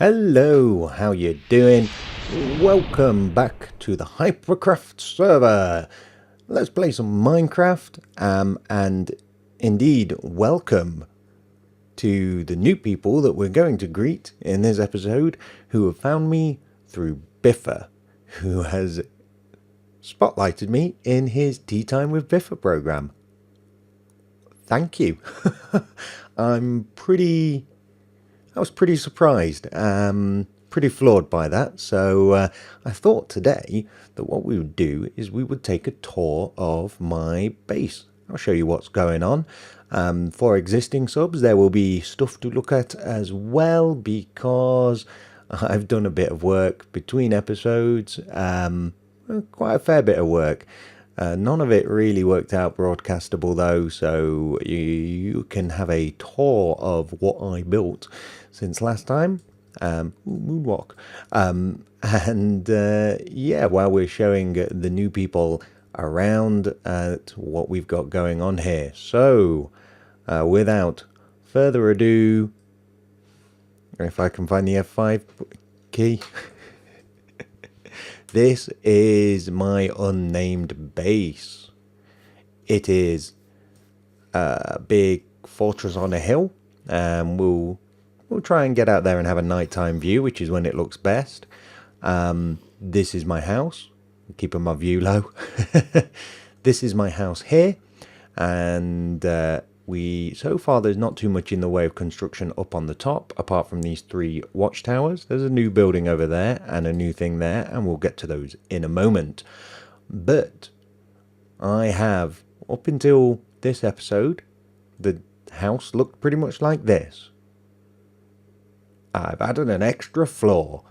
Hello, how you doing? Welcome back to the Hypercraft server. Let's play some Minecraft, and indeed welcome to the new people that we're going to greet in this episode who have found me through Biffa, who has spotlighted me in his Tea Time with Biffa program. Thank you. I was pretty surprised, pretty floored by that. So I thought today that what we would do is we would take a tour of my base. I'll show you what's going on. For existing subs, there will be stuff to look at as well because I've done a bit of work between episodes, quite a fair bit of work. None of it really worked out broadcastable though, so you can have a tour of what I built since last time. Moonwalk. Yeah, while we're showing the new people around at what we've got going on here. So, without further ado, if I can find the F5 key. This is my unnamed base. It is a big fortress on a hill, and we'll try and get out there and have a nighttime view, which is when it looks best. This is my house. I'm keeping my view low. This is my house here, and so far there's not too much in the way of construction up on the top, apart from these 3 watchtowers. There's a new building over there and a new thing there, and we'll get to those in a moment. But I have, up until this episode, the house looked pretty much like this. I've added an extra floor.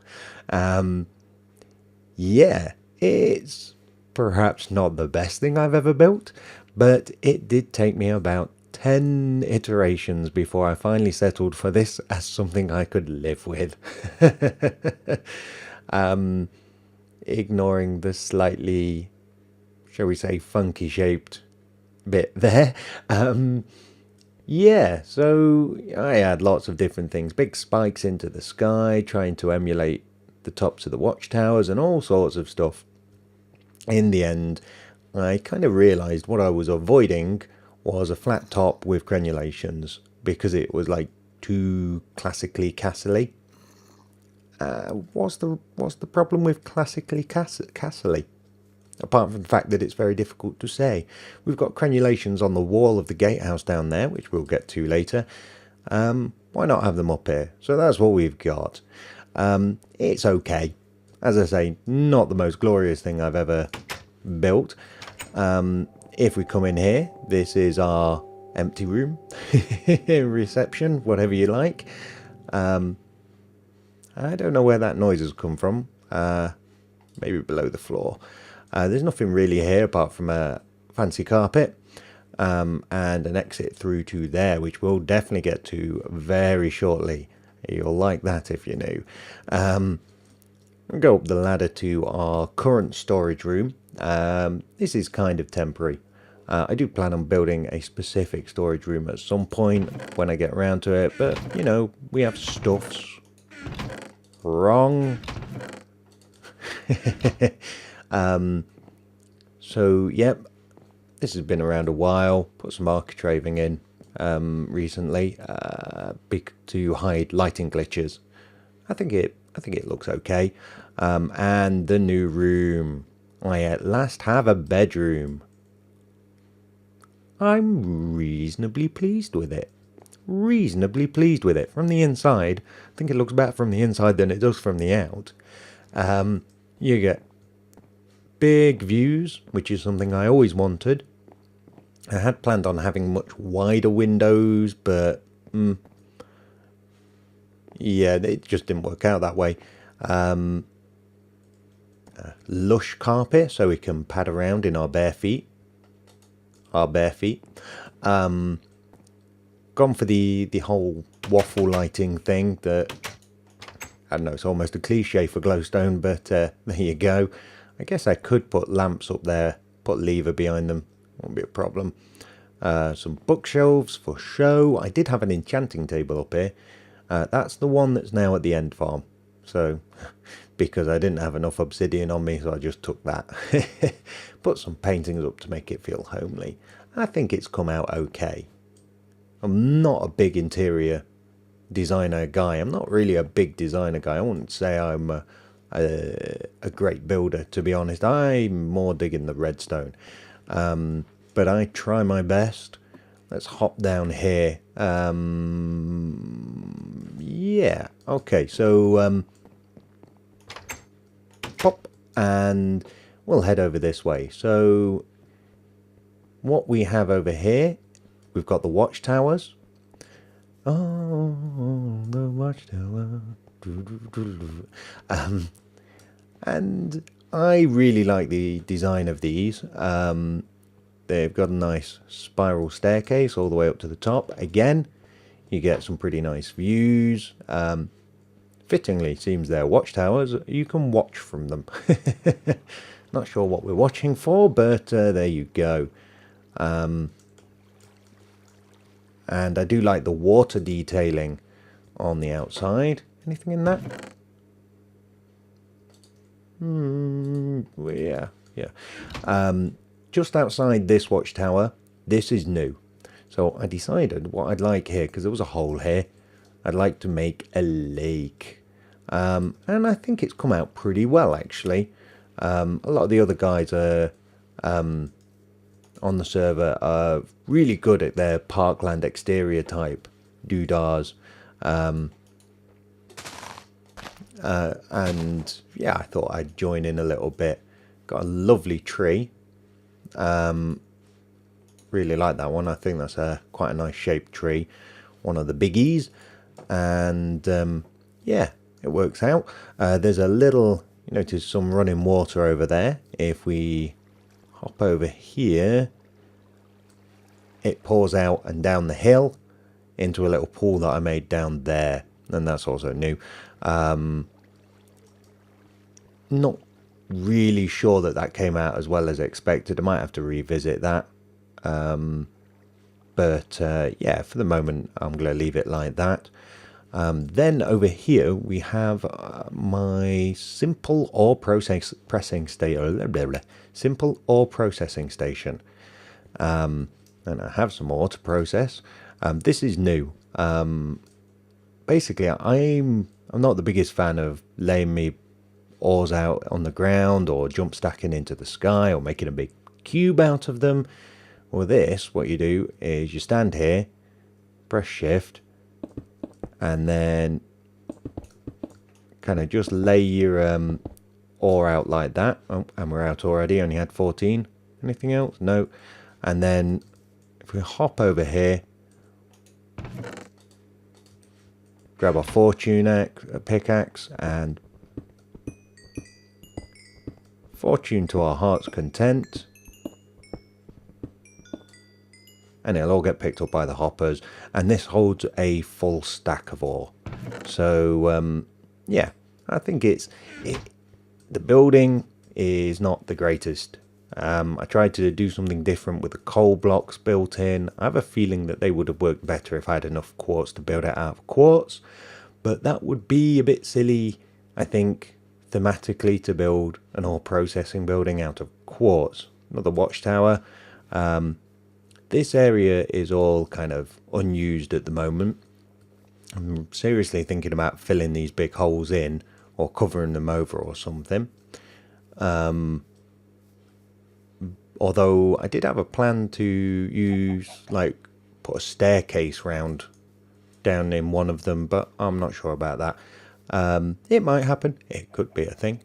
Yeah, it's perhaps not the best thing I've ever built, but it did take me about 10 iterations before I finally settled for this as something I could live with. Ignoring the slightly, shall we say, funky shaped bit there. Yeah, so I had lots of different things, big spikes into the sky, trying to emulate the tops of the watchtowers and all sorts of stuff. In the end, I kind of realized what I was avoiding was a flat top with crenulations because it was like too classically castle-y. What's the problem with classically castle-y? Apart from the fact that it's very difficult to say. We've got crenulations on the wall of the gatehouse down there, which we'll get to later. Why not have them up here? So that's what we've got. It's okay. As I say, not the most glorious thing I've ever built. If we come in here, this is our empty room, reception, whatever you like. I don't know where that noise has come from. Maybe below the floor. There's nothing really here apart from a fancy carpet and an exit through to there, which we'll definitely get to very shortly. You'll like that if you're new. We'll go up the ladder to our current storage room. This is kind of temporary. I do plan on building a specific storage room at some point when I get around to it, but you know, we have stuffs. Wrong. So yep, this has been around a while. Put some architraving in recently to hide lighting glitches. I think it looks okay. And the new room. I at last have a bedroom. I'm reasonably pleased with it. Reasonably pleased with it. From the inside, I think it looks better from the inside than it does from the out. You get big views, which is something I always wanted. I had planned on having much wider windows, but yeah, it just didn't work out that way. Lush carpet so we can pad around in our bare feet. Gone for the whole waffle lighting thing that, I don't know, it's almost a cliche for glowstone, but there you go. I guess I could put lamps up there, put lever behind them, won't be a problem. Some bookshelves for show. I did have an enchanting table up here. That's the one that's now at the end farm. So, because I didn't have enough obsidian on me, so I just took that. Put some paintings up to make it feel homely. I think it's come out okay. I'm not a big interior designer guy. I'm not really a big designer guy. I wouldn't say I'm a great builder, to be honest. I'm more digging the redstone. But I try my best. Let's hop down here. Yeah, okay, so pop, and we'll head over this way. So what we have over here, we've got the watchtowers. Oh, the watchtower. And I really like the design of these. They've got a nice spiral staircase all the way up to the top. Again, you get some pretty nice views. Fittingly, seems they're watchtowers. You can watch from them. Not sure what we're watching for, but there you go. And I do like the water detailing on the outside. Anything in that? Yeah. Just outside this watchtower, this is new. So I decided what I'd like here, because there was a hole here, I'd like to make a lake. And I think it's come out pretty well, actually. A lot of the other guys are, on the server are really good at their parkland exterior type doodahs. And yeah, I thought I'd join in a little bit. Got a lovely tree. Really like that one. I think that's quite a nice shaped tree. One of the biggies. And yeah, it works out. There's a little, you notice some running water over there. If we hop over here, it pours out and down the hill into a little pool that I made down there. And that's also new. Not really sure that came out as well as expected. I might have to revisit that. But yeah, for the moment, I'm going to leave it like that. Then over here, we have my simple ore processing station. Simple ore processing station. And I have some ore to process. This is new. Basically, I'm not the biggest fan of laying me ores out on the ground or jump stacking into the sky or making a big cube out of them. With this, what you do is you stand here, press shift, and then kind of just lay your ore out like that. Oh, and we're out already, only had 14. Anything else? No. And then if we hop over here, grab our fortune pickaxe and fortune to our heart's content, and it'll all get picked up by the hoppers, and this holds a full stack of ore. So yeah, I think the building is not the greatest. I tried to do something different with the coal blocks built in. I have a feeling that they would have worked better if I had enough quartz to build it out of quartz, but that would be a bit silly, I think, thematically, to build an ore processing building out of quartz. Another watchtower. This area is all kind of unused at the moment. I'm seriously thinking about filling these big holes in or covering them over or something. Although I did have a plan to use, like, put a staircase round down in one of them, but I'm not sure about that. It might happen. It could be a thing.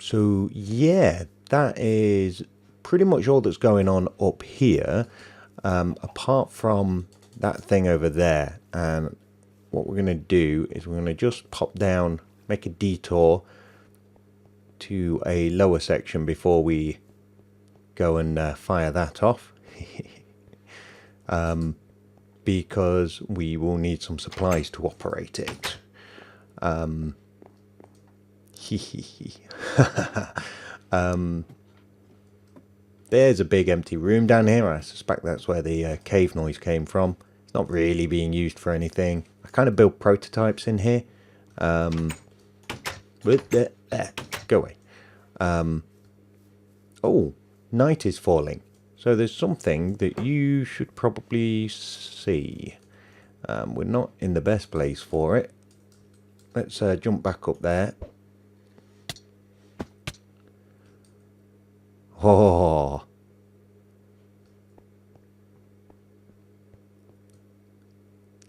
So yeah, that is pretty much all that's going on up here, apart from that thing over there. And what we're going to do is we're going to just pop down, make a detour to a lower section before we go and fire that off. Because we will need some supplies to operate it. There's a big empty room down here. I suspect that's where the cave noise came from. It's not really being used for anything. I kind of build prototypes in here. Go away. Oh, night is falling. So there's something that you should probably see. We're not in the best place for it. Let's jump back up there. Oh.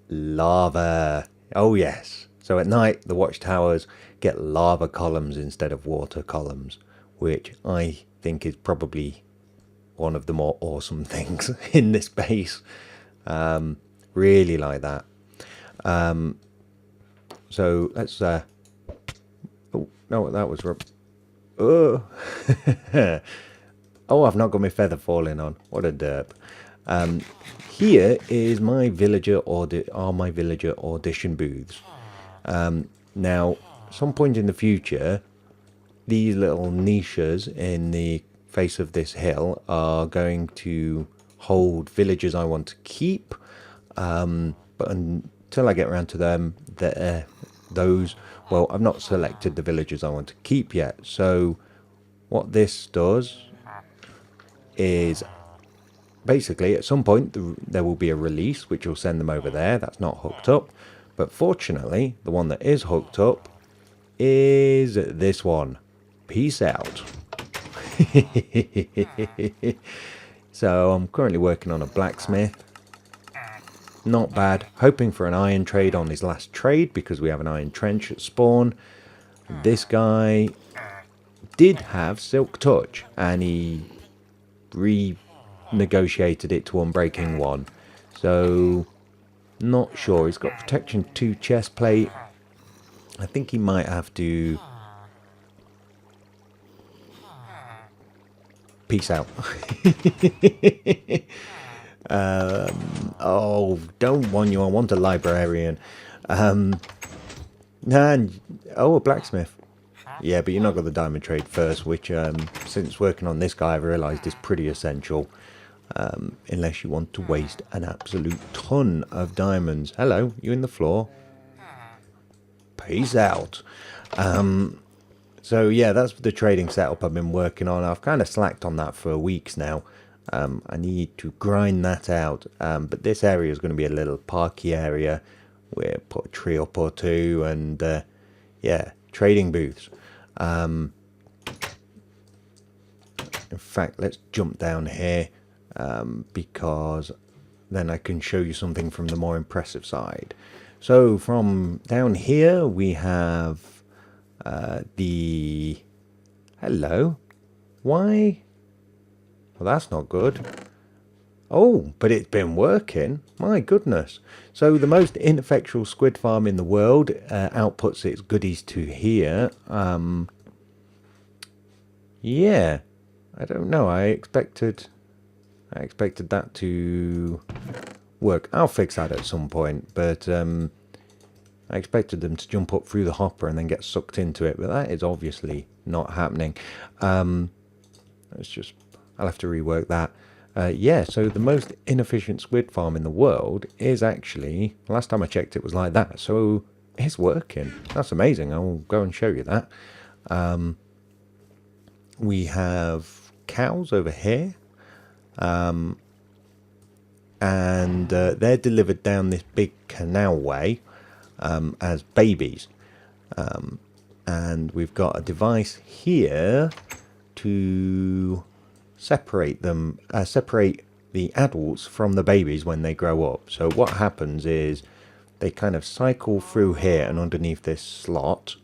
Lava. Oh yes. So at night the watchtowers get lava columns instead of water columns, which I think is probably one of the more awesome things in this base. Really like that. So let's oh no, that was oh. Oh, I've not got my feather falling on. What a derp. Here is my villager my villager audition booths. Now, some point in the future, these little niches in the face of this hill are going to hold villagers I want to keep. But until I get around to them, well, I've not selected the villagers I want to keep yet. So what this does is basically at some point there will be a release which will send them over there. That's not hooked up, but fortunately the one that is hooked up is this one. Peace out. So I'm currently working on a blacksmith. Not bad. Hoping for an iron trade on his last trade because we have an iron trench at spawn. This guy did have silk touch and he renegotiated it to unbreaking 1. So not sure. He's got protection 2 chest plate. I think he might have to peace out. Oh, don't want you. I want a librarian. Oh, a blacksmith. Yeah, but you're not got the diamond trade first, which since working on this guy I've realised is pretty essential. Unless you want to waste an absolute ton of diamonds. Hello, you in the floor? Peace out. So yeah, that's the trading setup I've been working on. I've kind of slacked on that for weeks now. I need to grind that out. But this area is going to be a little parky area. We'll put a tree up or two and yeah, trading booths. In fact, let's jump down here because then I can show you something from the more impressive side. So from down here we have the... Hello? Why? Well, that's not good. Oh, but it's been working. My goodness. So the most ineffectual squid farm in the world outputs its goodies to here. Yeah. I don't know. I expected that to work. I'll fix that at some point, but I expected them to jump up through the hopper and then get sucked into it, but that is obviously not happening. Let's just... I'll have to rework that. Yeah, so the most inefficient squid farm in the world is actually... Last time I checked it was like that, so it's working. That's amazing. I'll go and show you that. We have cows over here. And they're delivered down this big canal way as babies. And we've got a device here to... separate the adults from the babies when they grow up. So what happens is they kind of cycle through here and underneath this slot,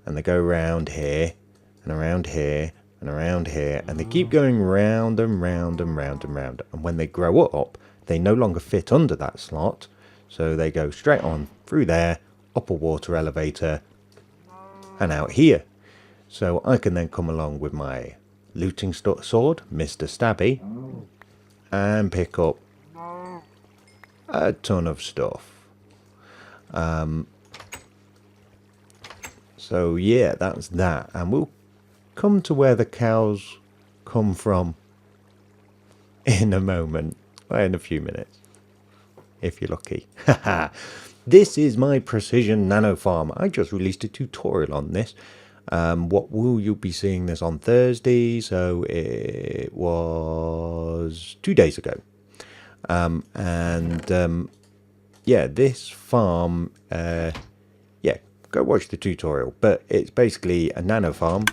and they go around here and around here and around here, and they keep going round and round and round and round. And when they grow up, they no longer fit under that slot, so they go straight on through there, up a water elevator and out here. So I can then come along with my looting sword, Mr. Stabby, and pick up a ton of stuff. So yeah, that's that, and we'll come to where the cows come from in a moment, in a few minutes. if you're lucky. This is my precision nano farm. I just released a tutorial on this. What will you be seeing this on Thursday? So it was 2 days ago. Yeah, this farm, yeah, go watch the tutorial. But it's basically a nano farm.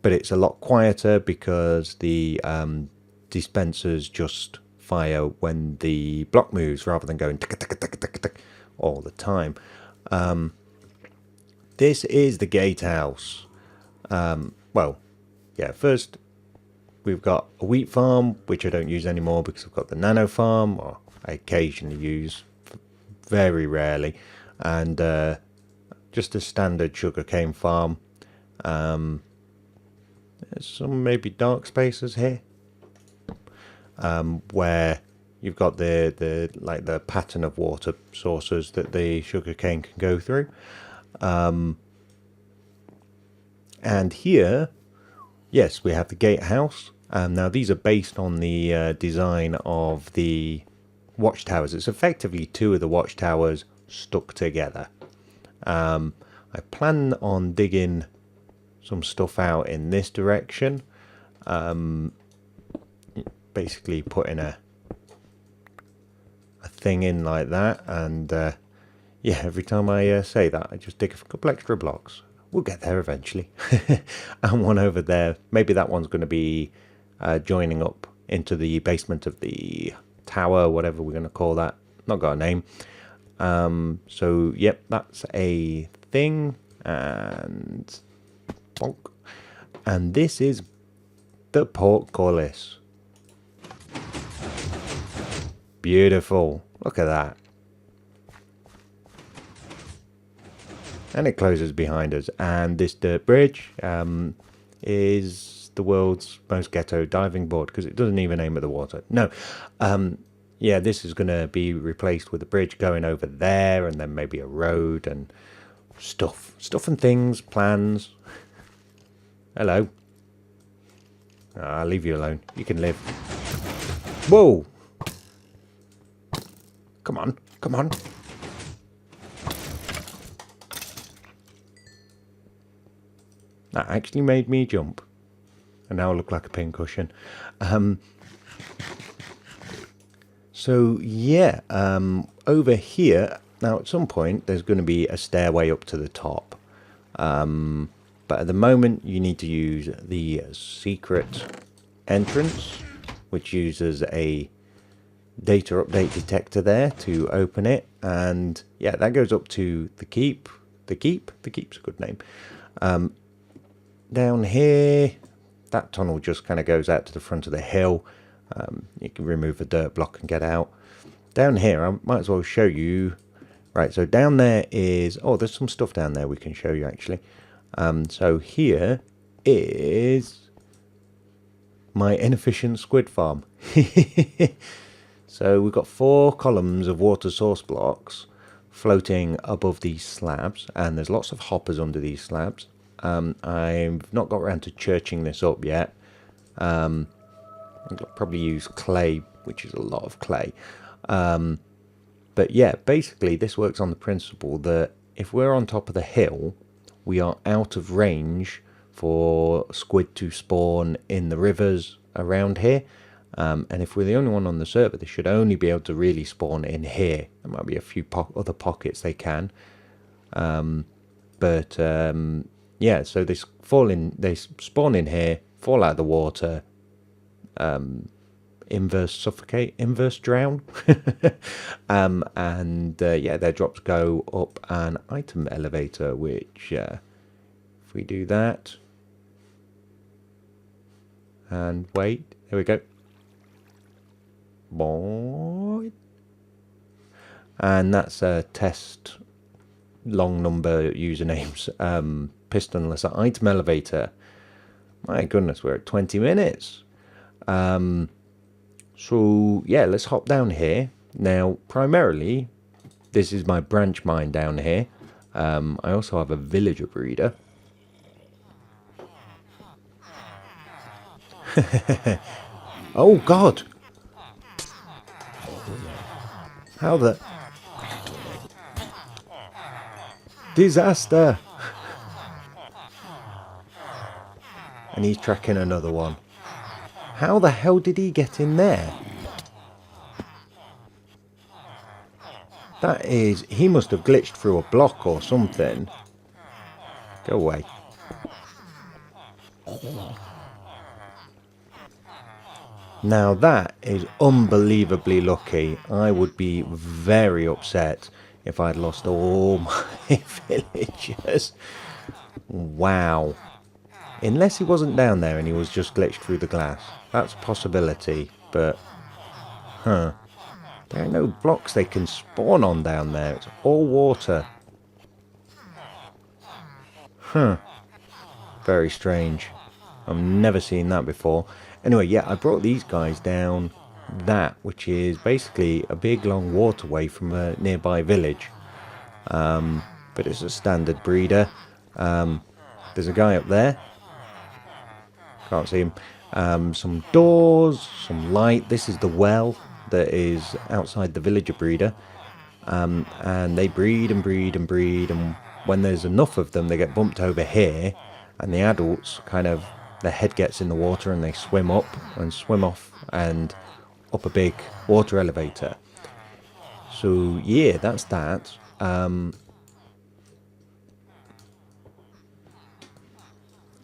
But it's a lot quieter because the dispensers just fire when the block moves rather than going tick, tick, tick, tick, tick, all the time. This is the gatehouse. Well, yeah, first we've got a wheat farm, which I don't use anymore because I've got the nano farm, or I occasionally use, very rarely, and just a standard sugarcane farm. There's some maybe dark spaces here, where you've got the pattern of water sources that the sugarcane can go through. And here, yes, we have the gatehouse. Now these are based on the design of the watchtowers. It's effectively two of the watchtowers stuck together. I plan on digging some stuff out in this direction. Basically putting a thing in like that, and yeah, every time I say that, I just dig a couple extra blocks. We'll get there eventually. And one over there, maybe that one's going to be joining up into the basement of the tower, whatever we're going to call that. Not got a name. So yep, that's a thing. And bonk. And this is the portcullis. Beautiful. Look at that. And it closes behind us. And this dirt bridge is the world's most ghetto diving board because it doesn't even aim at the water. No. Yeah, this is going to be replaced with a bridge going over there, and then maybe a road and stuff. Stuff and things, plans. Hello. I'll leave you alone. You can live. Whoa! Come on, come on. That actually made me jump. And now I look like a pincushion. So, yeah, over here, now at some point there's going to be a stairway up to the top. But at the moment you need to use the secret entrance, which uses a data update detector there to open it. And yeah, that goes up to the keep. The keep's a good name. Down here, that tunnel just kind of goes out to the front of the hill. You can remove a dirt block and get out. Down here, I might as well show you. Right, so down there is... Oh, there's some stuff down there we can show you, actually. So here is my inefficient squid farm. So we've got 4 columns of water source blocks floating above these slabs. And there's lots of hoppers under these slabs. I've not got around to churching this up yet. I'll probably use clay, which is a lot of clay. But yeah, basically this works on the principle that if we're on top of the hill, we are out of range for squid to spawn in the rivers around here. And if we're the only one on the server, they should only be able to really spawn in here. There might be a few other pockets they can. Yeah, so they spawn in here, fall out of the water, inverse suffocate, inverse drown. Yeah, their drops go up an item elevator, which if we do that and wait, there we go. Boy. And that's a test long number usernames. Pistonless item elevator. My goodness, we're at 20 minutes. So yeah, let's hop down here. Now, primarily, this is my branch mine down here. I also have a villager breeder. Oh God! How the... Disaster! And he's tracking another one. How the hell did he get in there? That is... He must have glitched through a block or something. Go away. Now that is unbelievably lucky. I would be very upset if I'd lost all my villagers. Wow. Unless he wasn't down there and he was just glitched through the glass. That's a possibility, but... Huh. There are no blocks they can spawn on down there. It's all water. Huh. Very strange. I've never seen that before. Anyway, yeah, I brought these guys down that, which is basically a big long waterway from a nearby village. But it's a standard breeder. There's a guy up there. Can't see him. Some doors, some light. This is the well that is outside the villager breeder. And they breed and breed and breed. And when there's enough of them, they get bumped over here. And the adults kind of... Their head gets in the water and they swim up and swim off and up a big water elevator. So yeah, that's that.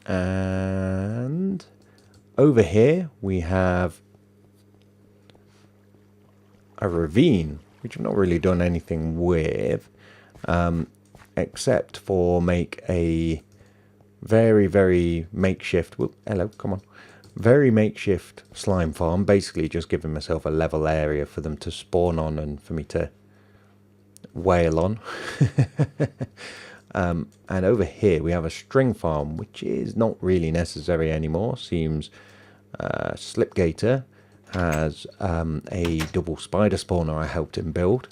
And over here we have a ravine, which I've not really done anything with, except for make a very makeshift, well, hello, come on, very makeshift slime farm, basically just giving myself a level area for them to spawn on and for me to wail on. And over here we have a string farm, which is not really necessary anymore. Seems Slipgator has a double spider spawner I helped him build.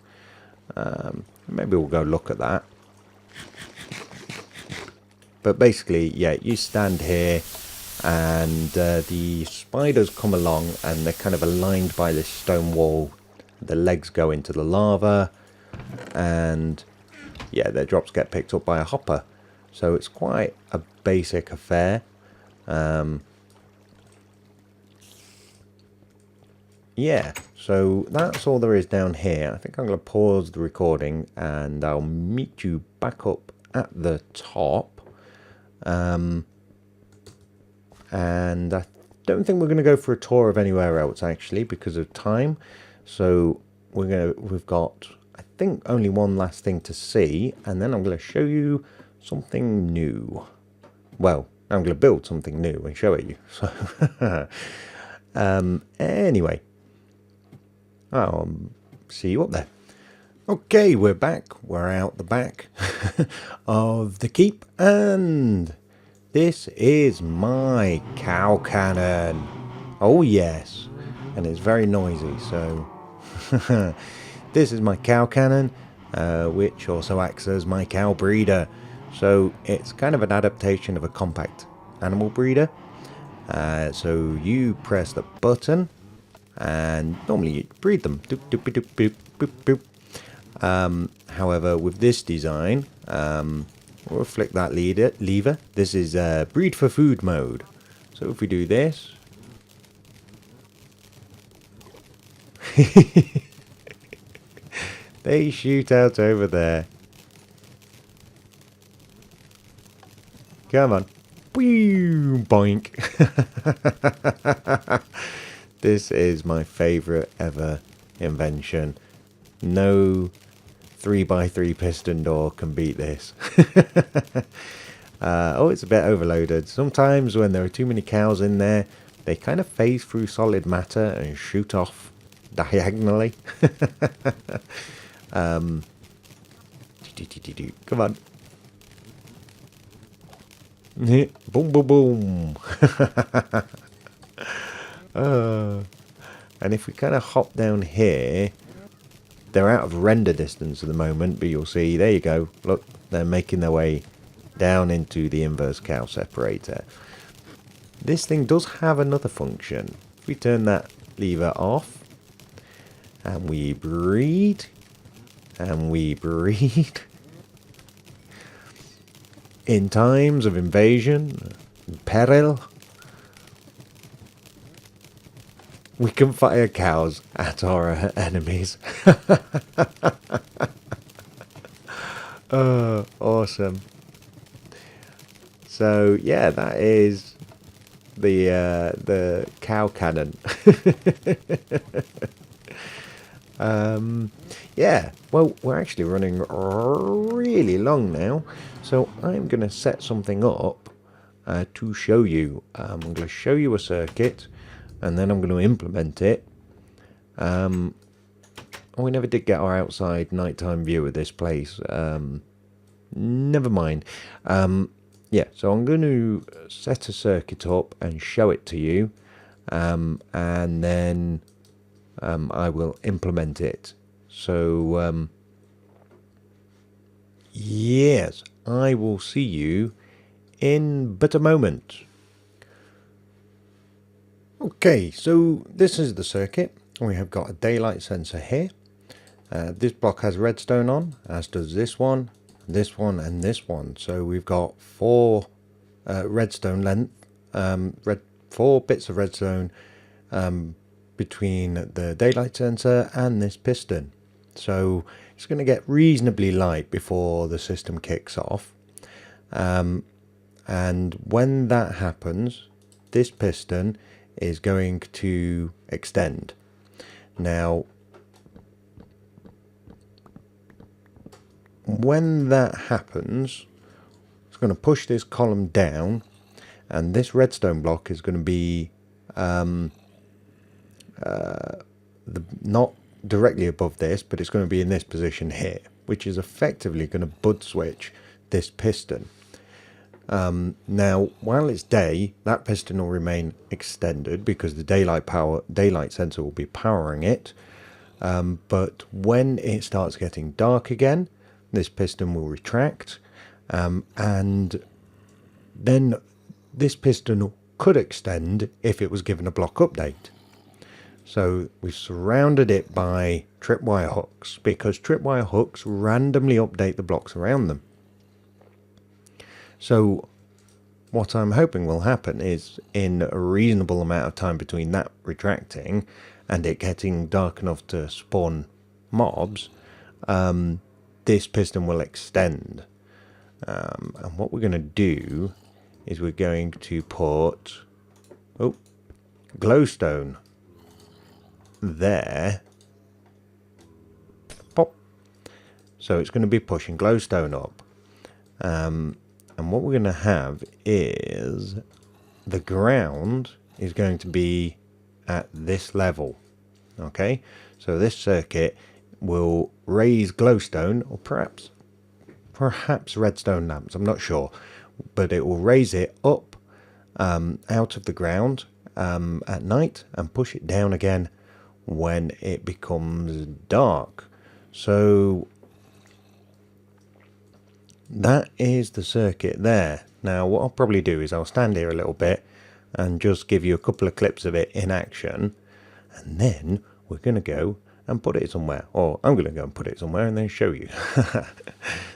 Maybe we'll go look at that. But basically, yeah, you stand here and the spiders come along and they're kind of aligned by this stone wall. The legs go into the lava and yeah, their drops get picked up by a hopper. So it's quite a basic affair. Yeah, so that's all there is down here. I think I'm going to pause the recording and I'll meet you back up at the top. And I don't think we're going to go for a tour of anywhere else actually because of time. So we've got, I think, only one last thing to see, and then I'm going to show you something new. Well, I'm going to build something new and show it you. So anyway, I'll see you up there. Okay, we're back. We're out the back of the keep, and this is my cow cannon. Oh yes, and it's very noisy, so this is my cow cannon, which also acts as my cow breeder. So it's kind of an adaptation of a compact animal breeder. So you press the button, and normally you breed them. Doop, doop, doop, boop, boop, boop. However, with this design, we'll flick that lever. This is breed for food mode. So if we do this, they shoot out over there. Come on. Boink. This is my favourite ever invention. No 3x3 piston door can beat this. Oh, it's a bit overloaded. Sometimes when there are too many cows in there, they kind of phase through solid matter and shoot off diagonally. Come on. Boom, boom, boom. And if we kind of hop down here, they're out of render distance at the moment, but you'll see, there you go, look, they're making their way down into the inverse cow separator. This thing does have another function. If we turn that lever off, And we breed. And we breed. In times of invasion, peril, we can fire cows at our enemies. Oh, awesome. So yeah, that is the cow cannon. Yeah, well, we're actually running really long now, so I'm going to set something up to show you. I'm going to show you a circuit, and then I'm going to implement it. We never did get our outside nighttime view of this place. Never mind. Yeah, so I'm going to set a circuit up and show it to you, and then I will implement it. So, yes, I will see you in but a moment. Okay, so this is the circuit. We have got a daylight sensor here. This block has redstone on, as does this one, and this one. So we've got 4 redstone length, 4 bits of redstone between the daylight sensor and this piston. So it's going to get reasonably light before the system kicks off. And when that happens, this piston is going to extend. Now, when that happens, it's going to push this column down, and this redstone block is going to be not directly above this, but it's going to be in this position here, which is effectively going to bud switch this piston. Now, while it's day, that piston will remain extended because the daylight sensor will be powering it. But when it starts getting dark again, this piston will retract, and then this piston could extend if it was given a block update. So we've surrounded it by tripwire hooks, because tripwire hooks randomly update the blocks around them. So what I'm hoping will happen is, in a reasonable amount of time between that retracting and it getting dark enough to spawn mobs, this piston will extend. And what we're going to do is we're going to put glowstone there. Pop. So it's going to be pushing glowstone up. And what we're going to have is the ground is going to be at this level. Okay, so this circuit will raise glowstone, or perhaps redstone lamps, I'm not sure, but it will raise it up out of the ground at night and push it down again when it becomes dark. So that is the circuit there. Now what I'll probably do is I'll stand here a little bit and just give you a couple of clips of it in action, and then we're going to go and put it somewhere, or I'm going to go and put it somewhere and then show you.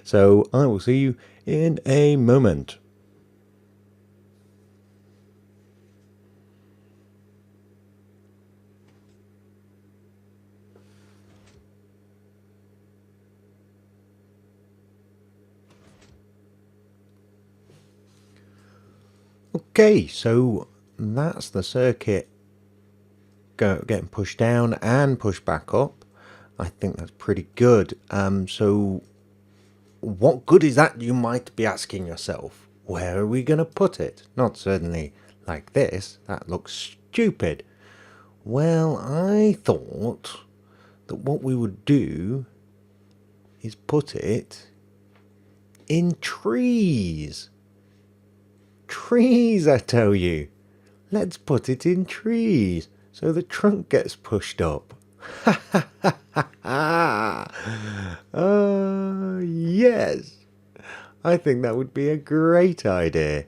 So I will see you in a moment. Okay, so that's the circuit getting pushed down and pushed back up. I think that's pretty good. So what good is that, you might be asking yourself? Where are we going to put it? Not certainly like this. That looks stupid. Well, I thought that what we would do is put it in trees. Trees, I tell you. Let's put it in trees so the trunk gets pushed up. Yes. I think that would be a great idea.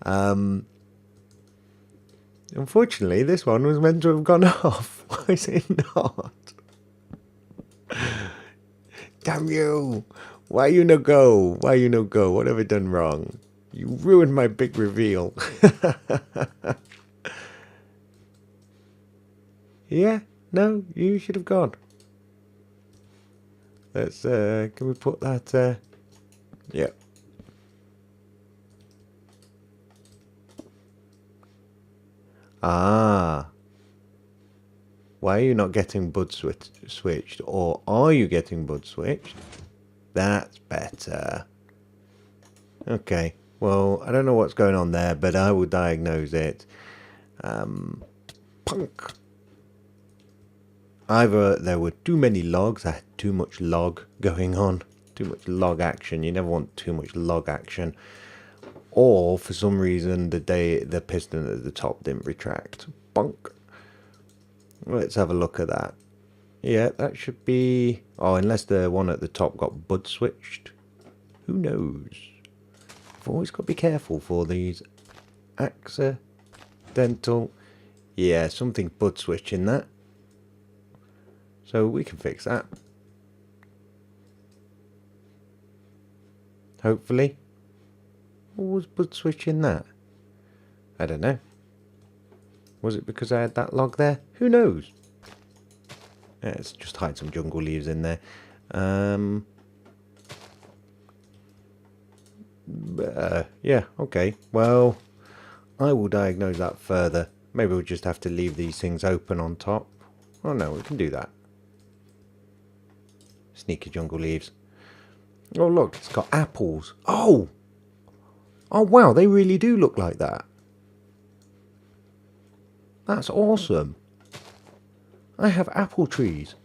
Unfortunately, this one was meant to have gone off. Why is it not? Damn you! Why you no go? Why you no go? What have I done wrong? You ruined my big reveal. Yeah, no, you should have gone. Let's, can we put that, yeah. Ah. Why are you not getting bud switched? Or are you getting bud switched? That's better. Okay. Well, I don't know what's going on there, but I will diagnose it. Punk. Either there were too many logs, I had too much log going on, too much log action. You never want too much log action. Or for some reason the piston at the top didn't retract. Bunk. Let's have a look at that. Yeah, that should be... Oh, unless the one at the top got bud switched. Who knows? I've always got to be careful for these accidental... Yeah, something bud switching that. So we can fix that. Hopefully. What was bud switching that? I don't know. Was it because I had that log there? Who knows? Yeah, let's just hide some jungle leaves in there. Yeah, okay. Well, I will diagnose that further. Maybe we'll just have to leave these things open on top. Oh no, we can do that. Sneaky jungle leaves. Oh look, it's got apples. Oh! Oh wow, they really do look like that. That's awesome. I have apple trees.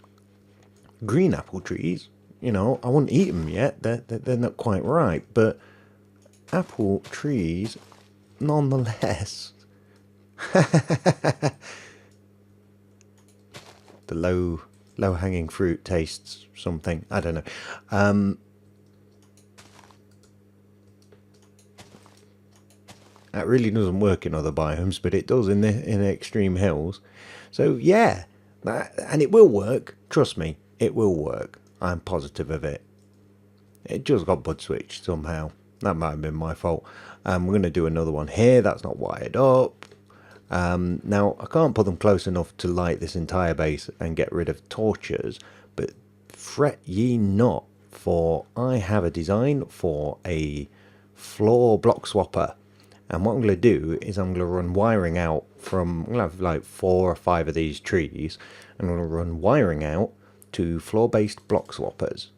Green apple trees. You know, I wouldn't eat them yet. They're not quite ripe. But apple trees, nonetheless. The low-hanging fruit tastes something. I don't know. That really doesn't work in other biomes, but it does in the extreme hills. So yeah, and it will work. Trust me, it will work. I'm positive of it. It just got bud switched somehow. That might have been my fault. We're going to do another one here. That's not wired up. Now, I can't put them close enough to light this entire base and get rid of torches, but fret ye not, for I have a design for a floor block swapper. And what I'm going to do is I'm going to run wiring out from, I'm going to have like 4 or 5 of these trees. I'm going to run wiring out to floor-based block swappers.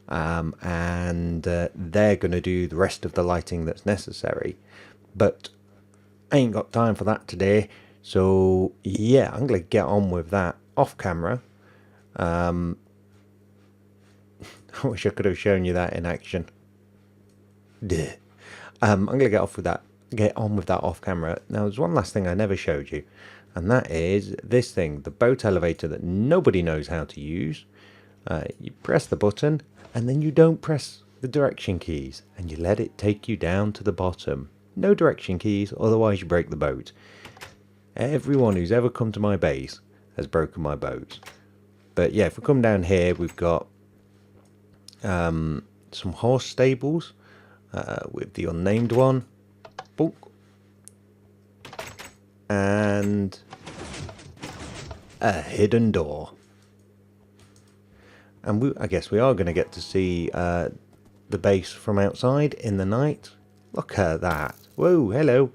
And they're going to do the rest of the lighting that's necessary. But I ain't got time for that today. So yeah, I'm going to get on with that off camera. I wish I could have shown you that in action. Duh. I'm going to get on with that off camera. Now there's one last thing I never showed you, and that is this thing, the boat elevator that nobody knows how to use. You press the button and then you don't press the direction keys and you let it take you down to the bottom. No direction keys, otherwise you break the boat. Everyone who's ever come to my base has broken my boat. But yeah, if we come down here, we've got some horse stables with the unnamed one. Boop. And a hidden door. And I guess we are going to get to see the base from outside in the night. Look at that. Whoa, hello.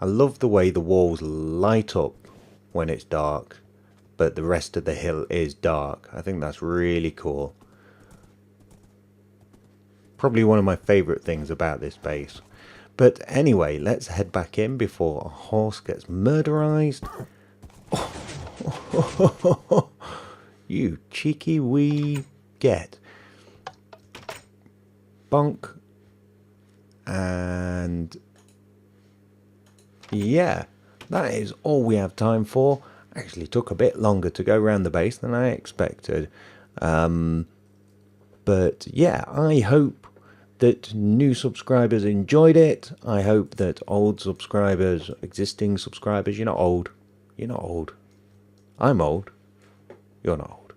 I love the way the walls light up when it's dark, but the rest of the hill is dark. I think that's really cool. Probably one of my favourite things about this base. But anyway, let's head back in before a horse gets murderized. Oh, you cheeky wee get. Bonk. And yeah, that is all we have time for. Actually took a bit longer to go around the base than I expected. But yeah, I hope that new subscribers enjoyed it. I hope that old subscribers, existing subscribers, you're not old. You're not old. I'm old. You're not old.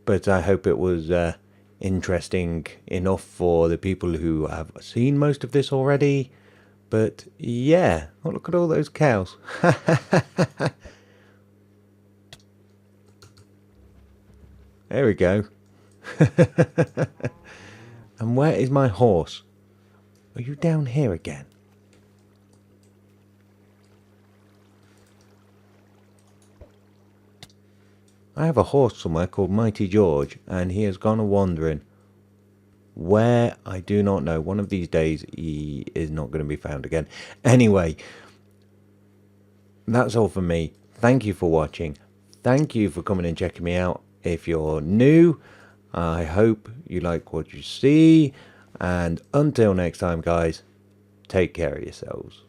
But I hope it was interesting enough for the people who have seen most of this already. But yeah, oh, look at all those cows. There we go. And where is my horse? Are you down here again? I have a horse somewhere called Mighty George, and he has gone a-wandering. Where, I do not know. One of these days, he is not going to be found again. Anyway, that's all from me. Thank you for watching. Thank you for coming and checking me out. If you're new, I hope you like what you see. And until next time, guys, take care of yourselves.